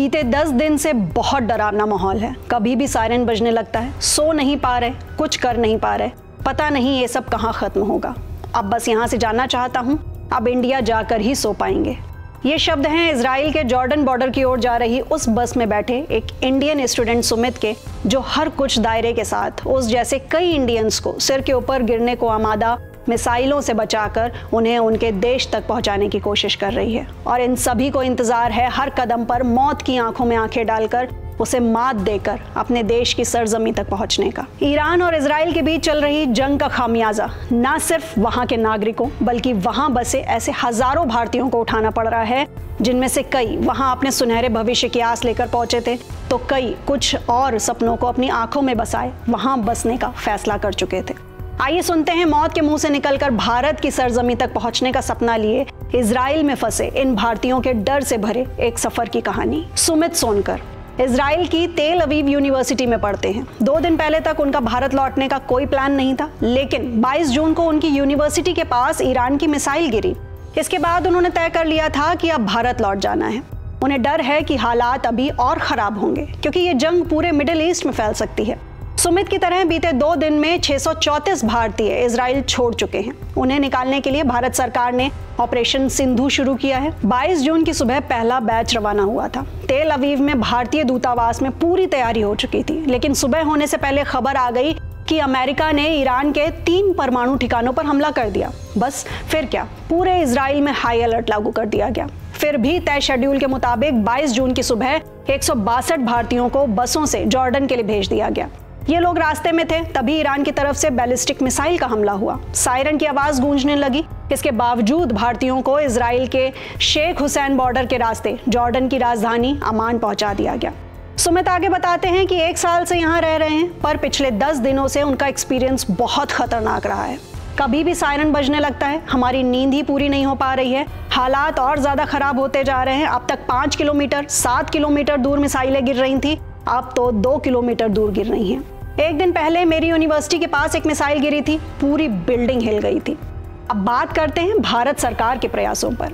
बीते 10 दिन से बहुत डरावना माहौल है। कभी भी सायरन बजने लगता है, सो नहीं पा रहे, कुछ कर नहीं पा रहे, पता नहीं ये सब कहाँ खत्म होगा। अब बस यहाँ से जानना चाहता हूँ, अब इंडिया जाकर ही सो पाएंगे। ये शब्द हैं इजराइल के जॉर्डन बॉर्डर की ओर जा रही उस बस में बैठे एक इंडियन स्टूडेंट सुमित के, जो हर कुछ दायरे के साथ उस जैसे कई इंडियंस को सिर के ऊपर गिरने को आमादा मिसाइलों से बचाकर उन्हें उनके देश तक पहुंचाने की कोशिश कर रही है। और इन सभी को इंतजार है हर कदम पर मौत की आंखों में आंखें डालकर उसे मात देकर अपने देश की सरजमी तक पहुंचने का। ईरान और इजराइल के बीच चल रही जंग का खामियाजा न सिर्फ वहां के नागरिकों बल्कि वहां बसे ऐसे हजारों भारतीयों को उठाना पड़ रहा है, जिनमें से कई वहां अपने सुनहरे भविष्य की आस लेकर पहुंचे थे, तो कई कुछ और सपनों को अपनी आंखों में बसाए वहां बसने का फैसला कर चुके थे। आइए सुनते हैं मौत के मुंह से निकलकर भारत की सरजमी तक पहुंचने का सपना लिए इजराइल में फंसे इन भारतीयों के डर से भरे एक सफर की कहानी। सुमित सोनकर इजराइल की तेल अवीव यूनिवर्सिटी में पढ़ते हैं। 2 दिन पहले तक उनका भारत लौटने का कोई प्लान नहीं था, लेकिन 22 जून को उनकी यूनिवर्सिटी के पास ईरान की मिसाइल गिरी। इसके बाद उन्होंने तय कर लिया था कि अब भारत लौट जाना है। उन्हें डर है कि हालात अभी और खराब होंगे, क्योंकि ये जंग पूरे मिडिल ईस्ट में फैल सकती है। सुमित की तरह बीते 2 दिन में 634 भारतीय इजराइल छोड़ चुके हैं। उन्हें निकालने के लिए भारत सरकार ने ऑपरेशन सिंधु शुरू किया है। 22 जून की सुबह पहला बैच रवाना हुआ था। तेल अवीव में भारतीय दूतावास में पूरी तैयारी हो चुकी थी, लेकिन सुबह होने से पहले खबर आ गई कि अमेरिका ने ईरान के 3 परमाणु ठिकानों पर हमला कर दिया। बस फिर क्या, पूरे इजराइल में हाई अलर्ट लागू कर दिया गया। फिर भी तय शेड्यूल के मुताबिक 22 जून की सुबह 162 भारतीयों को बसों से जॉर्डन के लिए भेज दिया गया। ये लोग रास्ते में थे, तभी ईरान की तरफ से बैलिस्टिक मिसाइल का हमला हुआ। सायरन की आवाज गूंजने लगी। इसके बावजूद भारतीयों को इजराइल के शेख हुसैन बॉर्डर के रास्ते जॉर्डन की राजधानी अमान पहुंचा दिया गया। सुमित आगे बताते हैं कि 1 साल से यहाँ रह रहे हैं, पर पिछले 10 दिनों से उनका एक्सपीरियंस बहुत खतरनाक रहा है। कभी भी सायरन बजने लगता है, हमारी नींद ही पूरी नहीं हो पा रही है, हालात और ज्यादा खराब होते जा रहे हैं। अब तक 5 किलोमीटर 7 किलोमीटर दूर मिसाइलें गिर रही थी, अब तो 2 किलोमीटर दूर गिर रही हैं। 1 दिन पहले मेरी यूनिवर्सिटी के पास एक मिसाइल गिरी थी, पूरी बिल्डिंग हिल गई थी। अब बात करते हैं भारत सरकार के प्रयासों पर।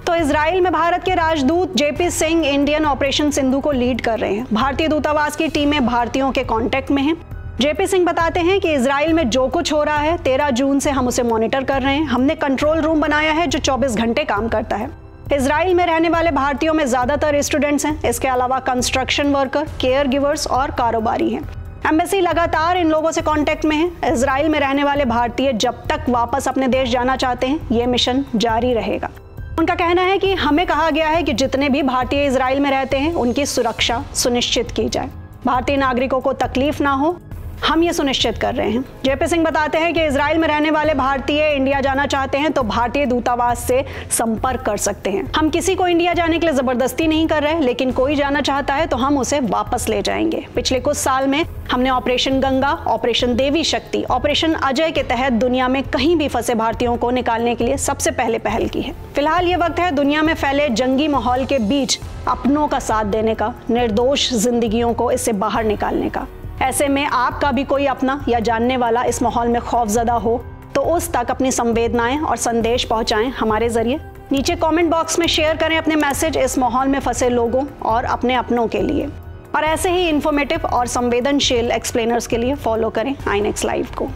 तो इजराइल में भारत के राजदूत JP Singh Indian operation Sindhu को लीड कर रहे हैं। भारतीय दूतावास की टीमें भारतीयों के कांटेक्ट में हैं। जेपी सिंह बताते हैं कि इजराइल में जो कुछ हो रहा है 13 जून से हम उसे मॉनिटर कर रहे हैं। हमने कंट्रोल रूम बनाया है जो 24 घंटे काम करता है। इजराइल में रहने वाले भारतीयों में ज्यादातर स्टूडेंट्स हैं। इसके अलावा कंस्ट्रक्शन वर्कर, केयर गिवर्स और कारोबारी हैं। एम्बेसी लगातार इन लोगों से कांटेक्ट में है। इजराइल में रहने वाले भारतीय जब तक वापस अपने देश जाना चाहते हैं, ये मिशन जारी रहेगा। उनका कहना है कि हमें कहा गया है कि जितने भी भारतीय इजराइल में रहते हैं उनकी सुरक्षा सुनिश्चित की जाए। भारतीय नागरिकों को तकलीफ ना हो, हम ये सुनिश्चित कर रहे हैं। जेपी सिंह बताते हैं कि इजराइल में रहने वाले भारतीय इंडिया जाना चाहते हैं तो भारतीय दूतावास से संपर्क कर सकते हैं। हम किसी को इंडिया जाने के लिए जबरदस्ती नहीं कर रहे, लेकिन कोई जाना चाहता है तो हम उसे वापस ले जाएंगे। पिछले कुछ साल में हमने ऑपरेशन गंगा, ऑपरेशन देवी शक्ति, ऑपरेशन अजय के तहत दुनिया में कहीं भी फंसे भारतीयों को निकालने के लिए सबसे पहले पहल की है। फिलहाल ये वक्त है दुनिया में फैले जंगी माहौल के बीच अपनों का साथ देने का, निर्दोष जिंदगियों को इससे बाहर निकालने का। ऐसे में आपका भी कोई अपना या जानने वाला इस माहौल में खौफजदा हो तो उस तक अपनी संवेदनाएं और संदेश पहुंचाएं हमारे जरिए। नीचे कमेंट बॉक्स में शेयर करें अपने मैसेज इस माहौल में फंसे लोगों और अपने अपनों के लिए। और ऐसे ही इंफॉर्मेटिव और संवेदनशील एक्सप्लेनर्स के लिए फॉलो करें आईनेक्स लाइव को।